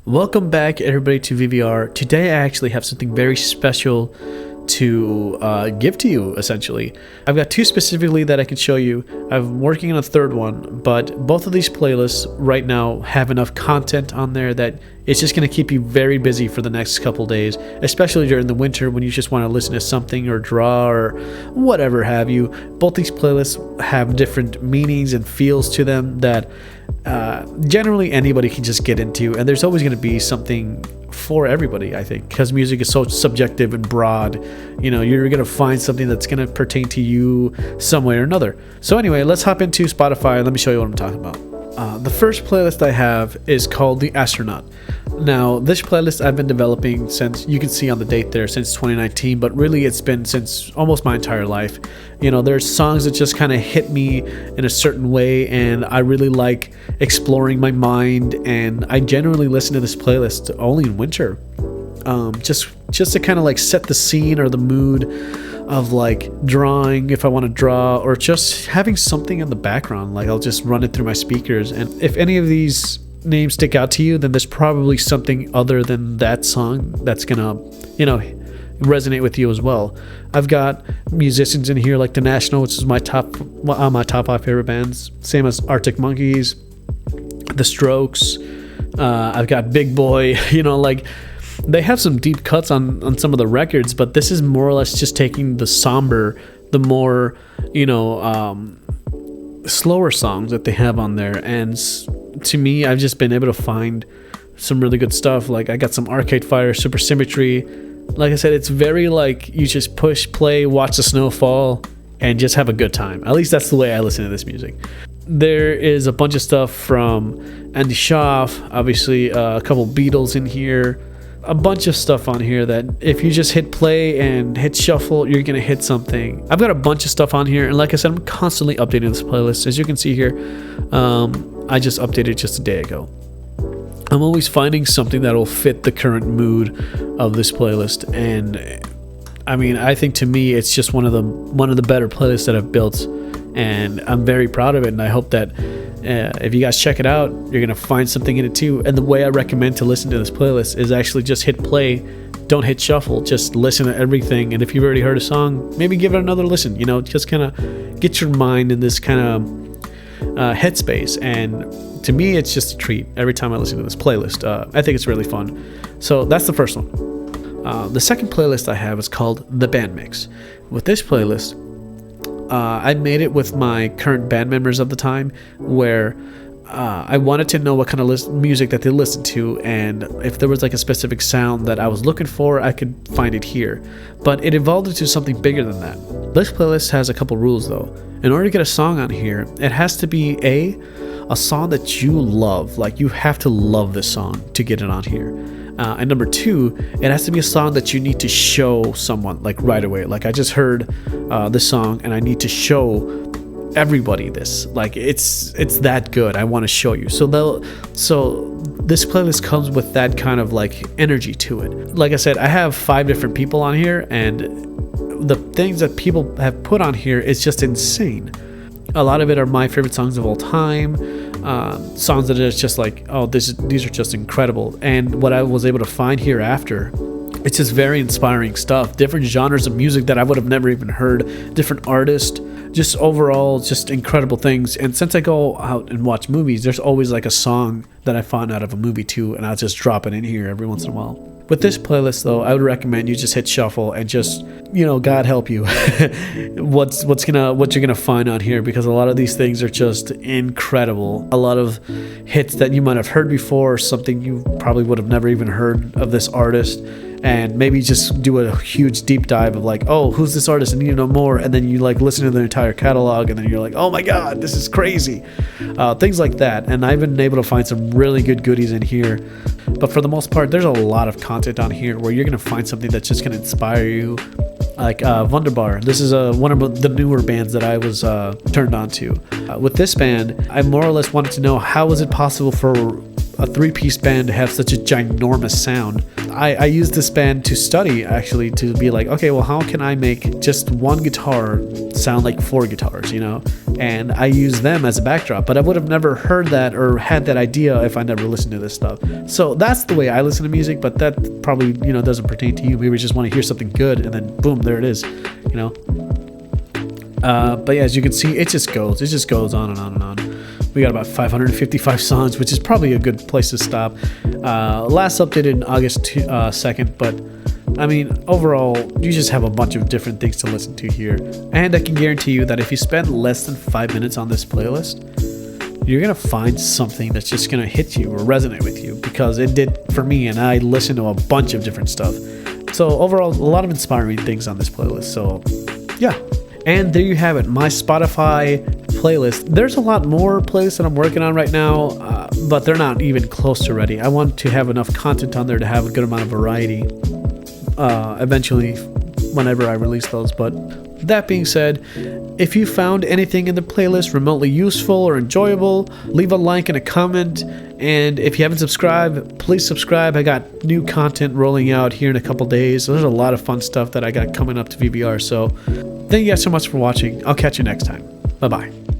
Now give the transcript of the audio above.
Welcome back, everybody, to VVR. Today, I actually have something very special to give to you, essentially. I've got two specifically that I can show you. I'm working on a third one, but both of these playlists right now have enough content on there that it's just going to keep you very busy for the next couple days, especially during the winter when you just want to listen to something or draw or whatever have you. Both these playlists have different meanings and feels to them that generally anybody can just get into, and there's always going to be something for everybody, I think, because music is so subjective and broad. You know, you're going to find something that's going to pertain to you some way or another. So anyway, let's hop into Spotify and let me show you what I'm talking about. The first playlist I have is called the Astronaut. Now, this playlist I've been developing since, you can see on the date there, since 2019, but really it's been since almost my entire life. You know, there's songs that just kind of hit me in a certain way, and I really like exploring my mind, and I generally listen to this playlist only in winter. Just to kind of like set the scene or the mood of like drawing if I want to draw, or just having something in the background. Like I'll just run it through my speakers, and if any of these names stick out to you, then there's probably something other than that song that's gonna, resonate with you as well. I've got musicians in here like The National, which is my top 5 favorite bands, same as Arctic Monkeys, The Strokes. I've got Big Boy. They have some deep cuts on some of the records, but this is more or less just taking the somber, the more slower songs that they have on there, and to me, I've just been able to find some really good stuff. Like I got some Arcade Fire, Supersymmetry. Like I said, it's very like you just push play, watch the snow fall, and just have a good time. At least that's the way I listen to this music. There is a bunch of stuff from Andy Schaaf, obviously a couple Beatles in here, a bunch of stuff on here that if you just hit play and hit shuffle, you're gonna hit something. I've got a bunch of stuff on here, and like I said, I'm constantly updating this playlist. As you can see here, I just updated just a day ago. I'm always finding something that will fit the current mood of this playlist, and I mean, I think to me it's just one of the better playlists that I've built, and I'm very proud of it. And I hope that if you guys check it out, you're gonna find something in it too. And the way I recommend to listen to this playlist is actually just hit play, don't hit shuffle, just listen to everything. And if you've already heard a song, maybe give it another listen. Just kind of get your mind in this kind of headspace. And to me, it's just a treat every time I listen to this playlist. I think it's really fun. So that's the first one. The second playlist I have is called The Band Mix. With this playlist, I made it with my current band members of the time, where I wanted to know what kind of music that they listened to, and if there was like a specific sound that I was looking for, I could find it here. But it evolved into something bigger than that. This playlist has a couple rules though. In order to get a song on here, it has to be a song that you love. Like you have to love this song to get it on here. And number 2, it has to be a song that you need to show someone like right away. Like I just heard this song and I need to show everybody this. Like it's that good. I want to show you. So this playlist comes with that kind of like energy to it. Like I said, I have 5 different people on here, and the things that people have put on here is just insane. A lot of it are my favorite songs of all time, songs that are just like, these are just incredible. And what I was able to find here after, it's just very inspiring stuff, different genres of music that I would have never even heard, different artists, just overall just incredible things. And since I go out and watch movies, there's always like a song that I found out of a movie too, and I'll just drop it in here every once in a while. With this playlist though, I would recommend you just hit shuffle and just, God help you what you're gonna find on here, because a lot of these things are just incredible. A lot of hits that you might have heard before, or something you probably would have never even heard of this artist, and maybe just do a huge deep dive of like, oh, who's this artist? I need to know more. And then you like listen to their entire catalog, and then you're like, oh my God, this is crazy. Things like that. And I've been able to find some really good goodies in here. But for the most part, there's a lot of content on here where you're going to find something that's just going to inspire you. Like Wunderbar. This is one of the newer bands that I was turned on to. With this band, I more or less wanted to know, how is it possible for a 3-piece band to have such a ginormous sound. I used this band to study, actually, to be like, okay, well, how can I make just one guitar sound like 4 guitars, you know? And I use them as a backdrop, but I would have never heard that or had that idea if I never listened to this stuff. So that's the way I listen to music, but that probably, you know, doesn't pertain to you. Maybe you just want to hear something good, and then boom, there it is, you know? But yeah, as you can see, it just goes on and on and on. We got about 555 songs, which is probably a good place to stop. Last updated in August 2nd, but I mean, overall, you just have a bunch of different things to listen to here. And I can guarantee you that if you spend less than 5 minutes on this playlist, you're going to find something that's just going to hit you or resonate with you, because it did for me, and I listened to a bunch of different stuff. So overall, a lot of inspiring things on this playlist. So yeah. And there you have it, my Spotify playlist. There's a lot more playlists that I'm working on right now, but they're not even close to ready. I want to have enough content on there to have a good amount of variety eventually whenever I release those. But that being said, if you found anything in the playlist remotely useful or enjoyable, leave a like and a comment. And if you haven't subscribed, please subscribe. I got new content rolling out here in a couple days. So there's a lot of fun stuff that I got coming up to VBR. So thank you guys so much for watching. I'll catch you next time. Bye-bye.